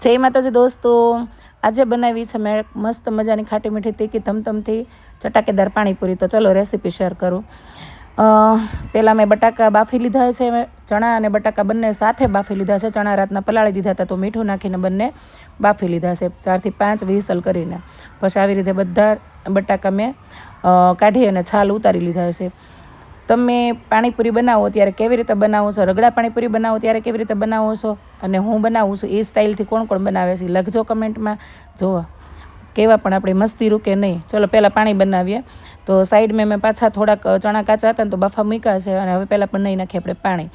જય માતાજી દોસ્તો, આજે બનાવી છે મેં મસ્ત મજાની ખાટી મીઠી તીખી ધમધમથી ચટાકેદાર પાણીપુરી। તો ચલો રેસીપી શેર કરું। પહેલાં મેં બટાકા બાફી લીધા છે, ચણા અને બટાકા બંને સાથે બાફી લીધા છે। ચણા રાતના પલાળી દીધા હતા, તો મીઠું નાખીને બંને બાફી લીધા છે 4 થી 5 વિસલ કરીને। પછી આવી રીતે બધા બટાકા મેં કાઢી અને છાલ ઉતારી લીધા છે। તમે પાણીપુરી બનાવો ત્યારે કેવી રીતે બનાવો છો, રગડા પાણીપુરી બનાવો ત્યારે કેવી રીતે બનાવો છો, અને હું બનાવું છું એ સ્ટાઇલથી કોણ કોણ બનાવે છે લખજો કમેન્ટમાં। જોવા કેવા પણ આપણી મસ્તી રૂકે નહીં। ચલો પહેલાં પાણી બનાવીએ। તો સાઈડમાં મેં પાછા થોડાક ચણા કાચા હતા ને તો બાફા મૂક્યા છે, અને હવે પહેલાં પણ નહીં નાખીએ આપણે પાણી।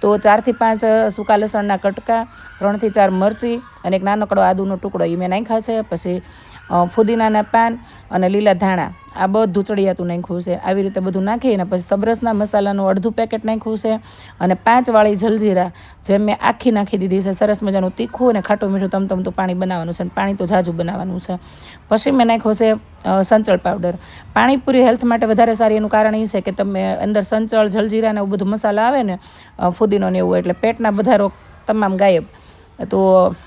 તો 4 થી 5 સૂકા લસણના કટકા, 3 થી 4 મરચી અને એક નાનકડો આદુનો ટુકડો એ મેં નાખ્યા છે। પછી ફુદીનાના પાન અને લીલા ધાણા આ બધું ચડિયાતું નાખ્યું છે। આવી રીતે બધું નાખીને પછી સબરસના મસાલાનું અડધું પેકેટ નાખ્યું છે, અને 5 વાળી જલજીરા જે મેં આખી નાખી દીધી છે। સરસ મજાનું તીખું અને ખાટું મીઠું તમતમતું પાણી બનાવવાનું છે, અને પાણી તો ઝાઝું બનાવવાનું છે। પછી મેં નાખ્યો છે સંચળ પાવડર। પાણીપુરી હેલ્થ માટે વધારે સારી, એનું કારણ એ છે કે તમે અંદર સંચળ જલજીરા ને એવું બધું મસાલા આવે ને, ફુદીનો ને એવું, એટલે પેટના બધા રોગ તમામ ગાયબ। તો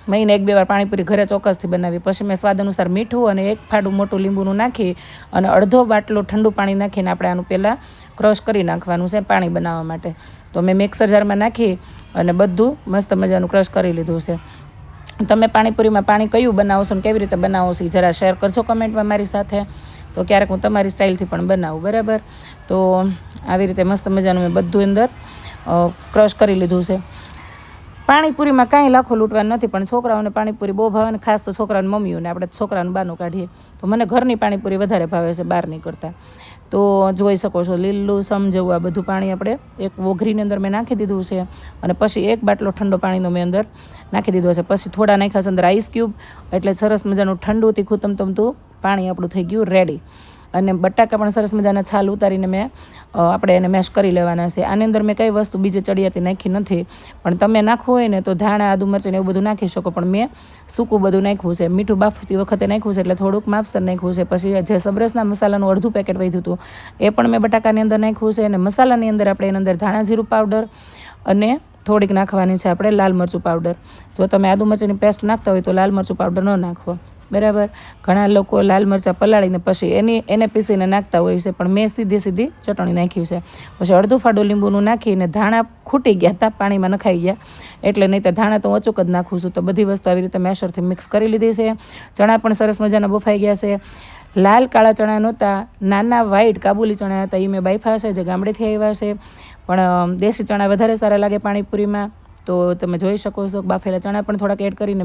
મહિને 1-2 વાર પાણીપુરી ઘરે ચોક્કસથી બનાવી। પછી મેં સ્વાદ અનુસાર મીઠું અને 1 ફાડું મોટું લીંબુનું નાખી અને અડધો બાટલો ઠંડુ પાણી નાખીને આપણે આનું પહેલાં ક્રશ કરી નાખવાનું છે પાણી બનાવવા માટે। તો મેં મિક્સર જારમાં નાખી અને બધું મસ્ત મજાનું ક્રશ કરી લીધું છે। તમે પાણીપુરીમાં પાણી કયું બનાવો છો અને કેવી રીતે બનાવો છો એ જરા શેર કરજો કમેન્ટમાં મારી સાથે। તો ક્યારેક હું તમારી સ્ટાઇલથી પણ બનાવું, બરાબર। તો આવી રીતે મસ્ત મજાનું મેં બધું અંદર ક્રશ કરી લીધું છે। પાણીપુરીમાં કાંઈ લાખો લૂંટવાનું નથી, પણ છોકરાઓને પાણીપુરી બહુ ભાવે ને, ખાસ તો છોકરાઓને મમ્મીઓને, આપણે છોકરાઓને બહારનું કાઢીએ તો મને ઘરની પાણીપુરી વધારે ભાવે છે બહારની કરતાં। તો જોઈ શકો છો લીલું સમજવું આ બધું પાણી આપણે એક વઘરીની અંદર મેં નાખી દીધું છે, અને પછી 1 બાટલો ઠંડો પાણીનો મેં અંદર નાખી દીધો છે। પછી થોડા નાખ્યા છે અંદર આઈસ ક્યુબ, એટલે સરસ મજાનું ઠંડુ તીખું તમતમતું પાણી આપણું થઈ ગયું રેડી। અને બટાકા પણ સરસ મજાના છાલ ઉતારીને મેં આપણે એને મેશ કરી લેવાના છે। આની અંદર મેં કઈ વસ્તુ બીજી ચડિયાતી નાખી નથી, પણ તમે નાખવું હોય ને તો ધાણા આદુ મરચાં એવું બધું નાખી શકો, પણ મેં સૂકું બધું નાખ્યું છે। મીઠું બાફતી વખતે નાખ્યું છે એટલે થોડુંક માપસર નાખ્યું છે। પછી જે સબરસના મસાલાનું અડધું પેકેટ વધ્યું હતું એ પણ મેં બટાકાની અંદર નાખ્યું છે। અને મસાલાની અંદર આપણે એની અંદર ધાણા જીરું પાવડર અને થોડીક નાખવાની છે આપણે લાલ મરચું પાવડર। જો તમે આદુ મરચાંની પેસ્ટ નાખતા હોય તો લાલ મરચું પાવડર ન નાખવો, બરાબર। ઘણા લોકો લાલ મરચાં પલાળીને પછી એને પીસીને નાખતા હોય છે, પણ મેં સીધી ચટણી નાખી છે। પછી અડધું ફાડું લીંબુનું નાખીને ધાણા ખૂટી ગયા હતા, પાણીમાં નખાઈ ગયા, એટલે નહીં તો ધાણા તો ઓચુક જ નાખું છું। તો બધી વસ્તુ આવી રીતે મેશરથી મિક્સ કરી લીધી છે। ચણા પણ સરસ મજાના બફાઈ ગયા છે। લાલ કાળા ચણા નહોતા, નાના વ્હાઈટ કાબુલી ચણા હતા, એ મેં બાફ્યા છે, જે ગામડેથી આવ્યા છે। પણ દેશી ચણા વધારે સારા લાગે પાણીપુરીમાં, તો તમે જોઈ શકો છો બાફેલા ચણા પણ થોડાક એડ કરીને